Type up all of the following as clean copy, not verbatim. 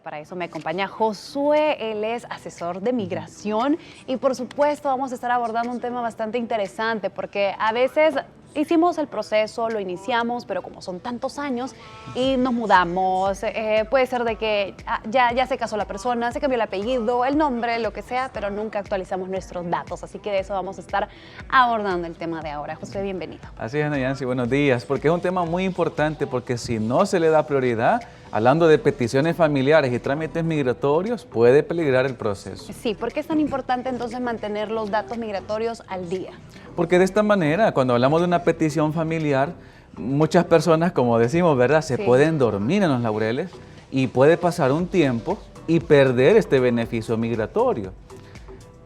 Para eso me acompaña Josué, él es asesor de migración y por supuesto vamos a estar abordando un tema bastante interesante porque a veces hicimos el proceso, lo iniciamos, pero como son tantos años y nos mudamos, puede ser de que ya se casó la persona, se cambió el apellido, el nombre, lo que sea, pero nunca actualizamos nuestros datos, así que de eso vamos a estar abordando el tema de ahora. Josué, bienvenido. Así es, Nayansi, buenos días, porque es un tema muy importante, porque si no se le da prioridad, hablando de peticiones familiares y trámites migratorios, puede peligrar el proceso. Sí, ¿por qué es tan importante entonces mantener los datos migratorios al día? Porque de esta manera, cuando hablamos de una petición familiar, muchas personas, como decimos, ¿verdad?, se pueden dormir en los laureles y puede pasar un tiempo y perder este beneficio migratorio.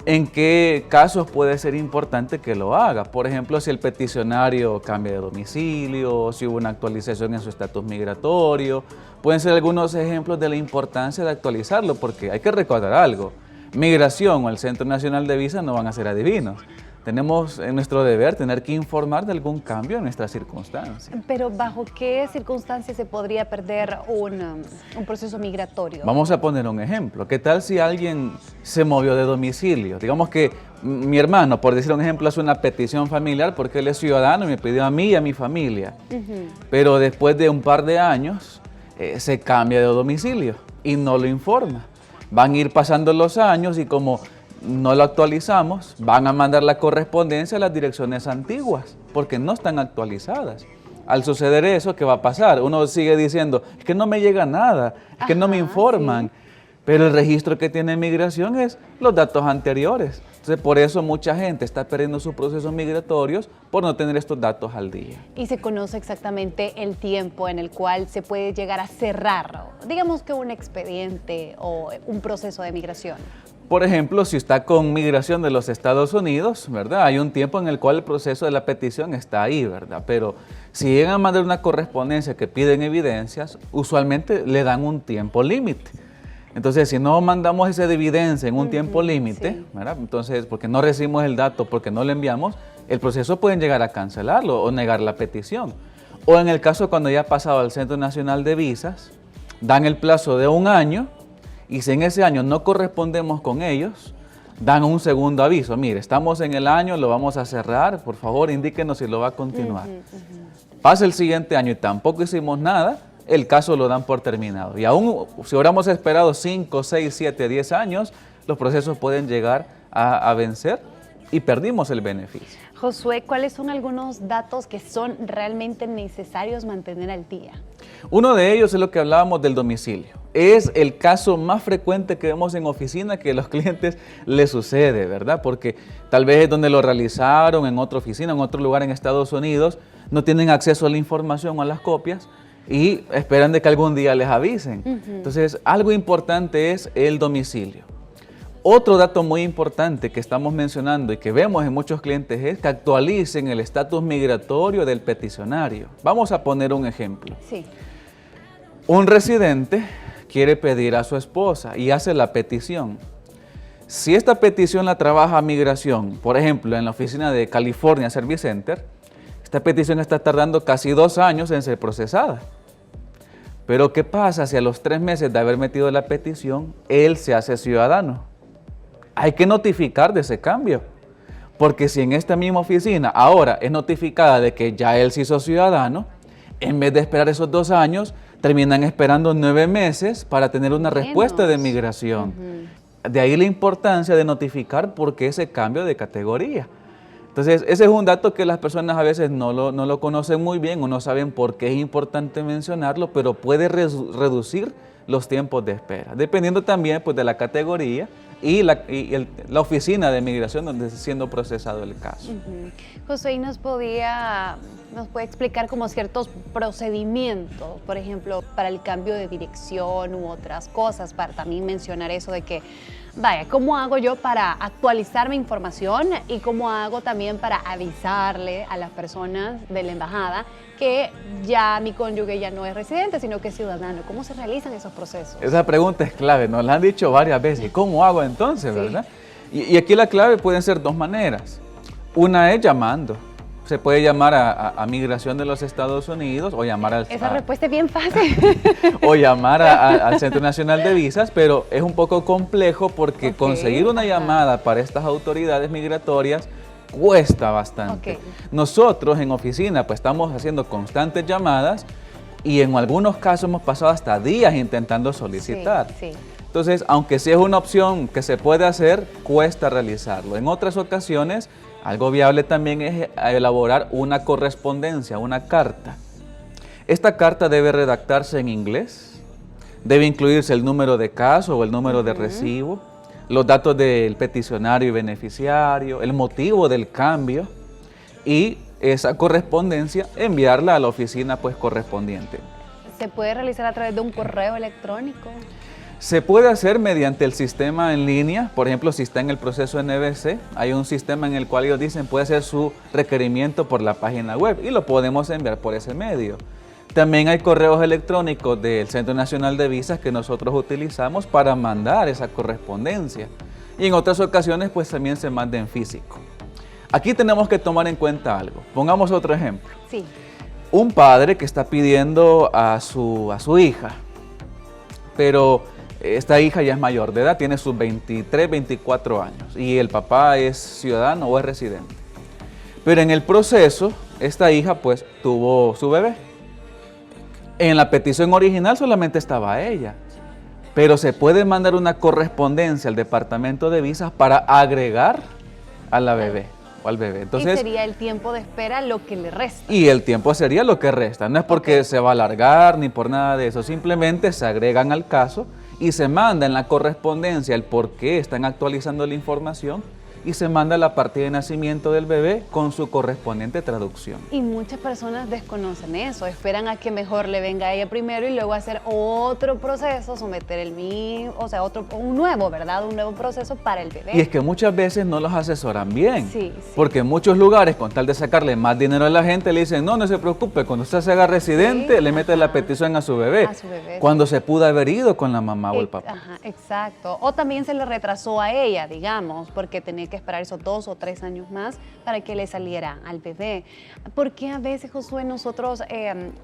¿En qué casos puede ser importante que lo haga? Por ejemplo, si el peticionario cambia de domicilio, si hubo una actualización en su estatus migratorio. Pueden ser algunos ejemplos de la importancia de actualizarlo, porque hay que recordar algo. Migración o el Centro Nacional de Visas no van a ser adivinos. Tenemos en nuestro deber tener que informar de algún cambio en nuestras circunstancias. Pero ¿bajo qué circunstancias se podría perder un proceso migratorio? Vamos a poner un ejemplo. ¿Qué tal si alguien se movió de domicilio? Digamos que mi hermano, por decir un ejemplo, hace una petición familiar porque él es ciudadano y me pidió a mí y a mi familia. Pero después de un par de años se cambia de domicilio y no lo informa. Van a ir pasando los años y como no lo actualizamos, van a mandar la correspondencia a las direcciones antiguas, porque no están actualizadas. Al suceder eso, ¿qué va a pasar? Uno sigue diciendo, es que no me llega nada, es que no me informan. Sí. Pero el registro que tiene migración es los datos anteriores. Entonces, por eso mucha gente está perdiendo sus procesos migratorios por no tener estos datos al día. ¿Y se conoce exactamente el tiempo en el cual se puede llegar a cerrar, digamos que un expediente o un proceso de migración? Por ejemplo, si está con migración de los Estados Unidos, ¿verdad? Hay un tiempo en el cual el proceso de la petición está ahí, ¿verdad? Pero si llegan a mandar una correspondencia que piden evidencias, usualmente le dan un tiempo límite. Entonces, si no mandamos esa evidencia en un tiempo límite, ¿verdad? Entonces, porque no recibimos el dato, porque no lo enviamos, el proceso pueden llegar a cancelarlo o negar la petición. O en el caso cuando ya ha pasado al Centro Nacional de Visas, dan el plazo de un año. Y si en ese año no correspondemos con ellos, dan un segundo aviso. Mire, estamos en el año, lo vamos a cerrar, por favor indíquenos si lo va a continuar. Pasa el siguiente año y tampoco hicimos nada, el caso lo dan por terminado. Y aún si hubiéramos esperado 5, 6, 7, 10 años, los procesos pueden llegar a vencer y perdimos el beneficio. Josué, ¿cuáles son algunos datos que son realmente necesarios mantener al día? Uno de ellos es lo que hablábamos del domicilio. Es el caso más frecuente que vemos en oficina que a los clientes les sucede, ¿verdad? Porque tal vez es donde lo realizaron, en otra oficina, en otro lugar en Estados Unidos, no tienen acceso a la información o a las copias y esperan de que algún día les avisen. Entonces, algo importante es el domicilio. Otro dato muy importante que estamos mencionando y que vemos en muchos clientes es que actualicen el estatus migratorio del peticionario. Vamos a poner un ejemplo. Sí. Un residente quiere pedir a su esposa y hace la petición. Si esta petición la trabaja migración, por ejemplo, en la oficina de California Service Center, esta petición está tardando casi 2 años en ser procesada. Pero ¿qué pasa si a los 3 meses de haber metido la petición, él se hace ciudadano? Hay que notificar de ese cambio, porque si en esta misma oficina ahora es notificada de que ya él se hizo ciudadano, en vez de esperar esos 2 años, terminan esperando 9 meses para tener una respuesta de migración. De ahí la importancia de notificar porque ese cambio de categoría. Entonces, ese es un dato que las personas a veces no lo conocen muy bien o no saben por qué es importante mencionarlo, pero puede reducir los tiempos de espera, dependiendo también pues, de la categoría y la oficina de migración donde está siendo procesado el caso. José, ¿nos puede explicar como ciertos procedimientos, por ejemplo, para el cambio de dirección u otras cosas, para también mencionar eso de que, vaya, ¿cómo hago yo para actualizar mi información y cómo hago también para avisarle a las personas de la embajada que ya mi cónyuge ya no es residente, sino que es ciudadano? ¿Cómo se realizan esos procesos? Esa pregunta es clave, nos la han dicho varias veces. ¿Cómo hago entonces, verdad? Y aquí la clave pueden ser 2 maneras. Una es llamando. Se puede llamar a Migración de los Estados Unidos o llamar al... Esa respuesta es bien fácil. O llamar al Centro Nacional de Visas, pero es un poco complejo porque conseguir una llamada para estas autoridades migratorias cuesta bastante. Nosotros en oficina pues estamos haciendo constantes llamadas y en algunos casos hemos pasado hasta días intentando solicitar. Entonces, aunque sí es una opción que se puede hacer, cuesta realizarlo. En otras ocasiones, algo viable también es elaborar una correspondencia, una carta. Esta carta debe redactarse en inglés, debe incluirse el número de caso o el número de recibo, los datos del peticionario y beneficiario, el motivo del cambio y esa correspondencia enviarla a la oficina pues correspondiente. ¿Se puede realizar a través de un correo electrónico? Se puede hacer mediante el sistema en línea, por ejemplo, si está en el proceso NVC, hay un sistema en el cual ellos dicen puede hacer su requerimiento por la página web y lo podemos enviar por ese medio. También hay correos electrónicos del Centro Nacional de Visas que nosotros utilizamos para mandar esa correspondencia. Y en otras ocasiones pues también se manda en físico. Aquí tenemos que tomar en cuenta algo. Pongamos otro ejemplo. Sí. Un padre que está pidiendo a su hija, pero esta hija ya es mayor de edad, tiene sus 23, 24 años y el papá es ciudadano o es residente. Pero en el proceso, esta hija pues tuvo su bebé. En la petición original solamente estaba ella, pero se puede mandar una correspondencia al Departamento de Visas para agregar a la bebé o al bebé. Entonces, y sería el tiempo de espera lo que le resta. Y el tiempo sería lo que resta, no es porque se va a alargar ni por nada de eso, simplemente se agregan al caso y se manda en la correspondencia el por qué están actualizando la información y se manda la partida de nacimiento del bebé con su correspondiente traducción. Y muchas personas desconocen eso, esperan a que mejor le venga a ella primero y luego hacer otro proceso, someter el mismo, o sea, un nuevo, ¿verdad? Un nuevo proceso para el bebé. Y es que muchas veces no los asesoran bien, sí. Porque en muchos lugares, con tal de sacarle más dinero a la gente, le dicen, no se preocupe, cuando usted se haga residente, le mete la petición a su bebé, cuando se pudo haber ido con la mamá o el papá. Ajá, exacto. O también se le retrasó a ella, digamos, porque tenía que esperar esos 2 o 3 años más para que le saliera al bebé. Porque a veces, Josué, nosotros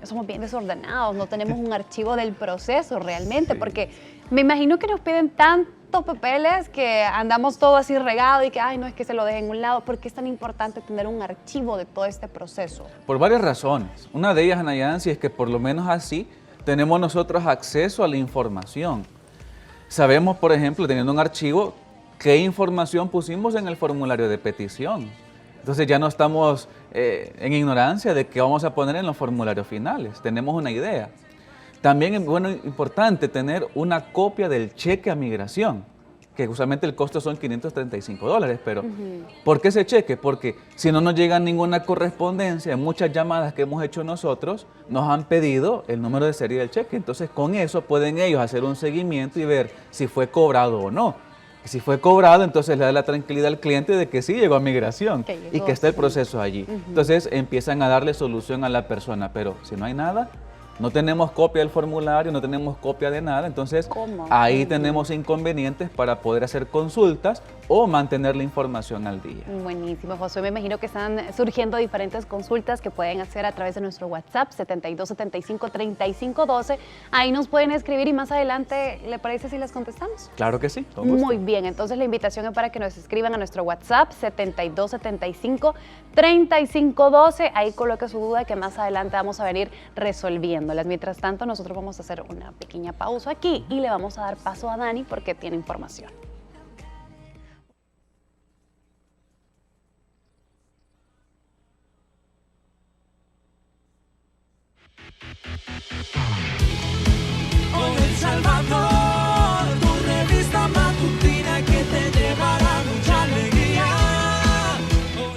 somos bien desordenados, no tenemos un archivo del proceso realmente, porque me imagino que nos piden tantos papeles que andamos todo así regado y que, ay, no, es que se lo dejen en un lado. ¿Por qué es tan importante tener un archivo de todo este proceso? Por varias razones. Una de ellas, Ana Yancy, es que por lo menos así tenemos nosotros acceso a la información. Sabemos, por ejemplo, teniendo un archivo, qué información pusimos en el formulario de petición. Entonces ya no estamos en ignorancia de qué vamos a poner en los formularios finales. Tenemos una idea. También es importante tener una copia del cheque a migración, que usualmente el costo son $535, pero ¿por qué ese cheque? Porque si no nos llega ninguna correspondencia, en muchas llamadas que hemos hecho nosotros, nos han pedido el número de serie del cheque. Entonces con eso pueden ellos hacer un seguimiento y ver si fue cobrado o no. Y si fue cobrado, entonces le da la tranquilidad al cliente de que sí llegó a migración y que está el proceso allí. Entonces empiezan a darle solución a la persona, pero si no hay nada, no tenemos copia del formulario, no tenemos copia de nada, entonces ahí tenemos inconvenientes para poder hacer consultas o mantener la información al día. Buenísimo, Josué. Me imagino que están surgiendo diferentes consultas que pueden hacer a través de nuestro WhatsApp 7275-3512. Ahí nos pueden escribir y más adelante, ¿le parece si les contestamos? Claro que sí, con gusto. Muy bien, entonces la invitación es para que nos escriban a nuestro WhatsApp 7275-3512. Ahí coloque su duda que más adelante vamos a venir resolviéndolas. Mientras tanto, nosotros vamos a hacer una pequeña pausa aquí y le vamos a dar paso a Dani porque tiene información. Hoy El Salvador, tu revista matutina que te llevará mucha alegría.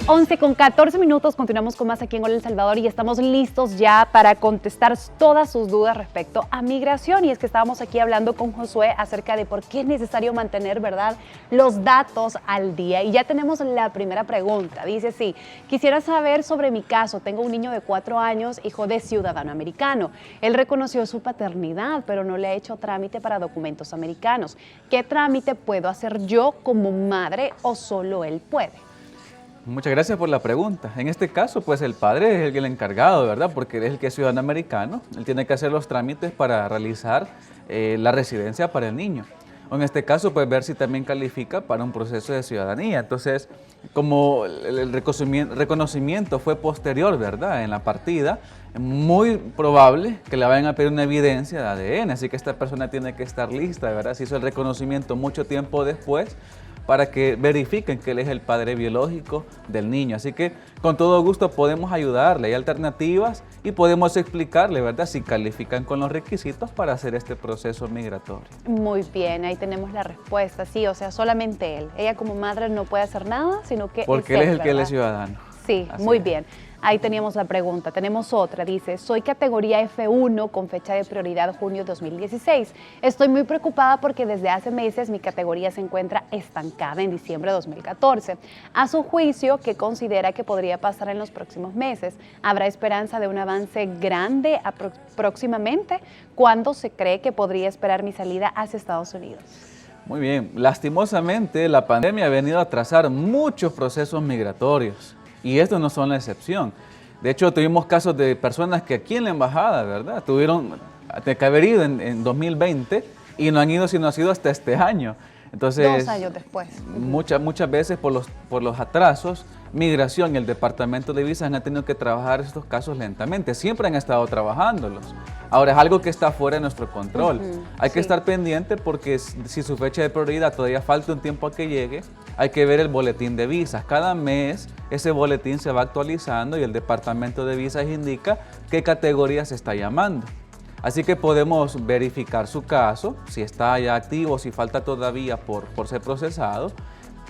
11:14, continuamos con más aquí en Hola El Salvador y estamos listos ya para contestar todas sus dudas respecto a migración. Y es que estábamos aquí hablando con Josué acerca de por qué es necesario mantener, ¿verdad?, los datos al día. Y ya tenemos la primera pregunta. Dice así: quisiera saber sobre mi caso. Tengo un niño de 4 años, hijo de ciudadano americano. Él reconoció su paternidad, pero no le ha hecho trámite para documentos americanos. ¿Qué trámite puedo hacer yo como madre o solo él puede? Muchas gracias por la pregunta. En este caso, pues el padre es el encargado, ¿verdad? Porque él es el que es ciudadano americano. Él tiene que hacer los trámites para realizar la residencia para el niño. O en este caso, pues ver si también califica para un proceso de ciudadanía. Entonces, como el reconocimiento fue posterior, ¿verdad? En la partida, es muy probable que le vayan a pedir una evidencia de ADN. Así que esta persona tiene que estar lista, ¿verdad? Se hizo el reconocimiento mucho tiempo después, para que verifiquen que él es el padre biológico del niño. Así que con todo gusto podemos ayudarle, hay alternativas y podemos explicarle, ¿verdad?, si califican con los requisitos para hacer este proceso migratorio. Muy bien, ahí tenemos la respuesta, sí, o sea, solamente él. Ella como madre no puede hacer nada, sino que porque él es el que él es ciudadano. Sí, Así muy es. bien. Ahí teníamos la pregunta. Tenemos otra. Dice, soy categoría F1 con fecha de prioridad junio 2016. Estoy muy preocupada porque desde hace meses mi categoría se encuentra estancada en diciembre de 2014. A su juicio, ¿qué considera que podría pasar en los próximos meses? ¿Habrá esperanza de un avance grande próximamente? ¿Cuándo se cree que podría esperar mi salida hacia Estados Unidos? Muy bien. Lastimosamente, la pandemia ha venido a atrasar muchos procesos migratorios. Y estos no son la excepción. De hecho, tuvimos casos de personas que aquí en la embajada, ¿verdad?, tuvieron que haber ido en 2020 y no han ido sino ha sido hasta este año. Entonces, 2 años después. Muchas veces por los atrasos, Migración y el Departamento de Visas han tenido que trabajar estos casos lentamente. Siempre han estado trabajándolos. Ahora es algo que está fuera de nuestro control. Hay que estar pendiente porque si su fecha de prioridad todavía falta un tiempo a que llegue, hay que ver el boletín de visas. Cada mes ese boletín se va actualizando y el Departamento de Visas indica qué categoría se está llamando. Así que podemos verificar su caso, si está ya activo, si falta todavía por ser procesado.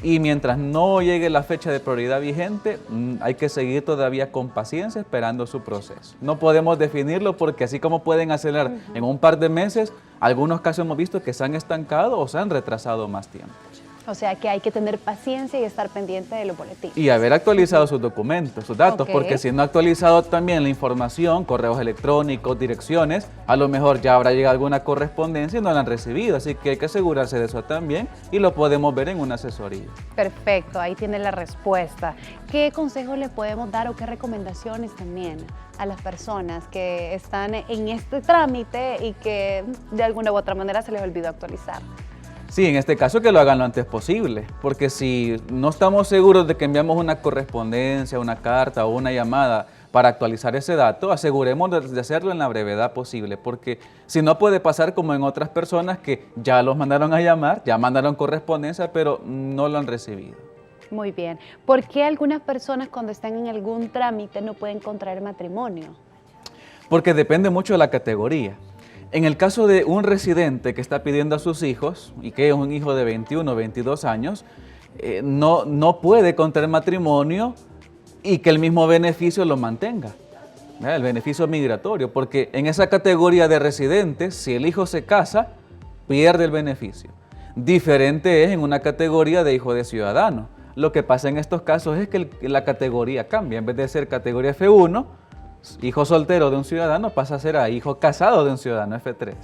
Y mientras no llegue la fecha de prioridad vigente, hay que seguir todavía con paciencia esperando su proceso. No podemos definirlo porque así como pueden acelerar en un par de meses, algunos casos hemos visto que se han estancado o se han retrasado más tiempo. O sea que hay que tener paciencia y estar pendiente de los boletines. Y haber actualizado sus documentos, sus datos, porque si no ha actualizado también la información, correos electrónicos, direcciones, a lo mejor ya habrá llegado alguna correspondencia y no la han recibido, así que hay que asegurarse de eso también y lo podemos ver en una asesoría. Perfecto, ahí tiene la respuesta. ¿Qué consejos le podemos dar o qué recomendaciones también a las personas que están en este trámite y que de alguna u otra manera se les olvidó actualizar? Sí, en este caso que lo hagan lo antes posible, porque si no estamos seguros de que enviamos una correspondencia, una carta o una llamada para actualizar ese dato, aseguremos de hacerlo en la brevedad posible, porque si no puede pasar como en otras personas que ya los mandaron a llamar, ya mandaron correspondencia, pero no lo han recibido. Muy bien. ¿Por qué algunas personas cuando están en algún trámite no pueden contraer matrimonio? Porque depende mucho de la categoría. En el caso de un residente que está pidiendo a sus hijos, y que es un hijo de 21 o 22 años, no puede contraer matrimonio y que el mismo beneficio lo mantenga, el beneficio migratorio, porque en esa categoría de residentes, si el hijo se casa, pierde el beneficio. Diferente es en una categoría de hijo de ciudadano. Lo que pasa en estos casos es que la categoría cambia, en vez de ser categoría F1, hijo soltero de un ciudadano pasa a ser a hijo casado de un ciudadano F3.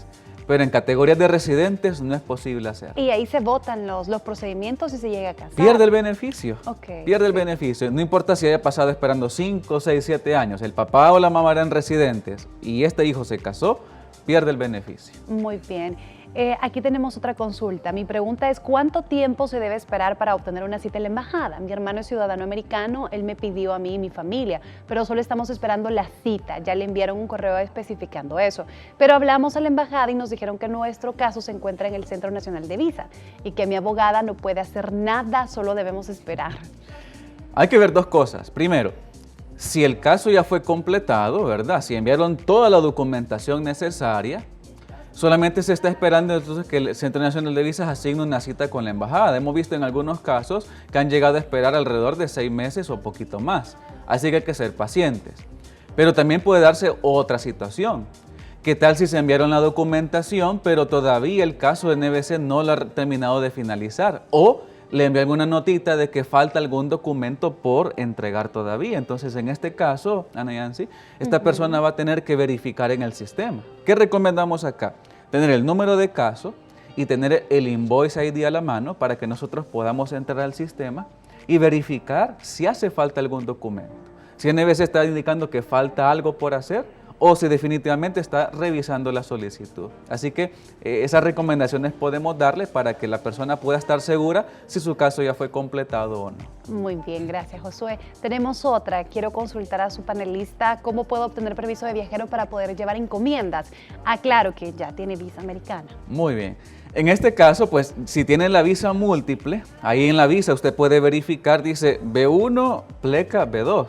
Pero en categorías de residentes no es posible hacer. Y ahí se votan los procedimientos y se llega a casar. Pierde el beneficio. Ok, Pierde el beneficio. No importa si haya pasado esperando 5, 6, 7 años. El papá o la mamá eran residentes y este hijo se casó, pierde el beneficio. Muy bien. Aquí tenemos otra consulta. Mi pregunta es, ¿cuánto tiempo se debe esperar para obtener una cita en la embajada? Mi hermano es ciudadano americano, él me pidió a mí y mi familia, pero solo estamos esperando la cita. Ya le enviaron un correo especificando eso. Pero hablamos a la embajada y nos dijeron que nuestro caso se encuentra en el Centro Nacional de Visa y que mi abogada no puede hacer nada, solo debemos esperar. Hay que ver dos cosas. Primero, si el caso ya fue completado, ¿verdad? Si enviaron toda la documentación necesaria, solamente se está esperando entonces que el Centro Nacional de Visas asigne una cita con la embajada. Hemos visto en algunos casos que han llegado a esperar alrededor de 6 meses o poquito más. Así que hay que ser pacientes. Pero también puede darse otra situación. ¿Qué tal si se enviaron la documentación, pero todavía el caso de NVC no lo ha terminado de finalizar? O le envió alguna notita de que falta algún documento por entregar todavía. Entonces, en este caso, Ana Yancy, esta persona va a tener que verificar en el sistema. ¿Qué recomendamos acá? Tener el número de caso y tener el invoice ID a la mano para que nosotros podamos entrar al sistema y verificar si hace falta algún documento. Si NBC está indicando que falta algo por hacer o si definitivamente está revisando la solicitud. Así que esas recomendaciones podemos darle para que la persona pueda estar segura si su caso ya fue completado o no. Muy bien, gracias, Josué. Tenemos otra. Quiero consultar a su panelista cómo puedo obtener permiso de viajero para poder llevar encomiendas. Aclaro que ya tiene visa americana. Muy bien. En este caso, pues, si tiene la visa múltiple, ahí en la visa usted puede verificar, dice B1, pleca B2.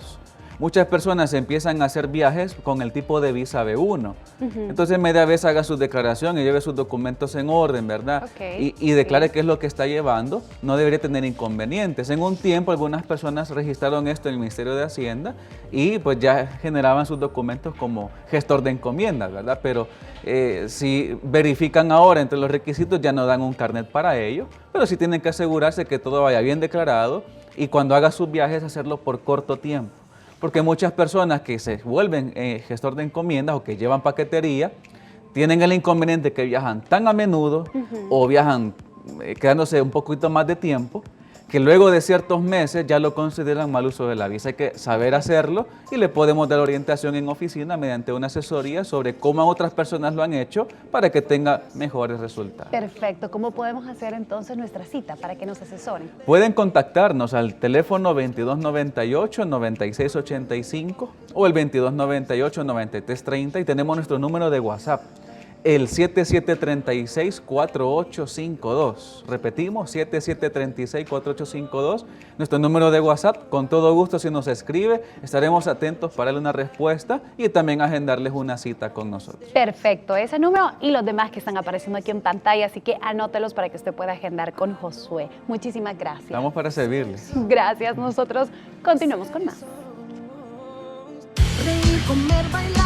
Muchas personas empiezan a hacer viajes con el tipo de visa B1. Entonces, media vez haga su declaración y lleve sus documentos en orden, ¿verdad? Okay. Y declare qué es lo que está llevando. No debería tener inconvenientes. En un tiempo, algunas personas registraron esto en el Ministerio de Hacienda y pues ya generaban sus documentos como gestor de encomiendas, ¿verdad? Pero si verifican ahora entre los requisitos, ya no dan un carnet para ello, pero sí tienen que asegurarse que todo vaya bien declarado y cuando haga sus viajes, hacerlo por corto tiempo. Porque muchas personas que se vuelven gestor de encomiendas o que llevan paquetería, tienen el inconveniente que viajan tan a menudo o viajan quedándose un poquito más de tiempo, que luego de ciertos meses ya lo consideran mal uso de la visa. Hay que saber hacerlo y le podemos dar orientación en oficina mediante una asesoría sobre cómo otras personas lo han hecho para que tenga mejores resultados. Perfecto. ¿Cómo podemos hacer entonces nuestra cita para que nos asesoren? Pueden contactarnos al teléfono 2298-9685 o el 2298-9330 y tenemos nuestro número de WhatsApp, el 7736-4852. Repetimos, 7736-4852, nuestro número de WhatsApp. Con todo gusto, si nos escribe, estaremos atentos para darle una respuesta y también agendarles una cita con nosotros. Perfecto, ese número y los demás que están apareciendo aquí en pantalla, así que anótelos para que usted pueda agendar con Josué. Muchísimas gracias. Estamos para servirles. Gracias, nosotros continuamos con más. Reír, comer, bailar.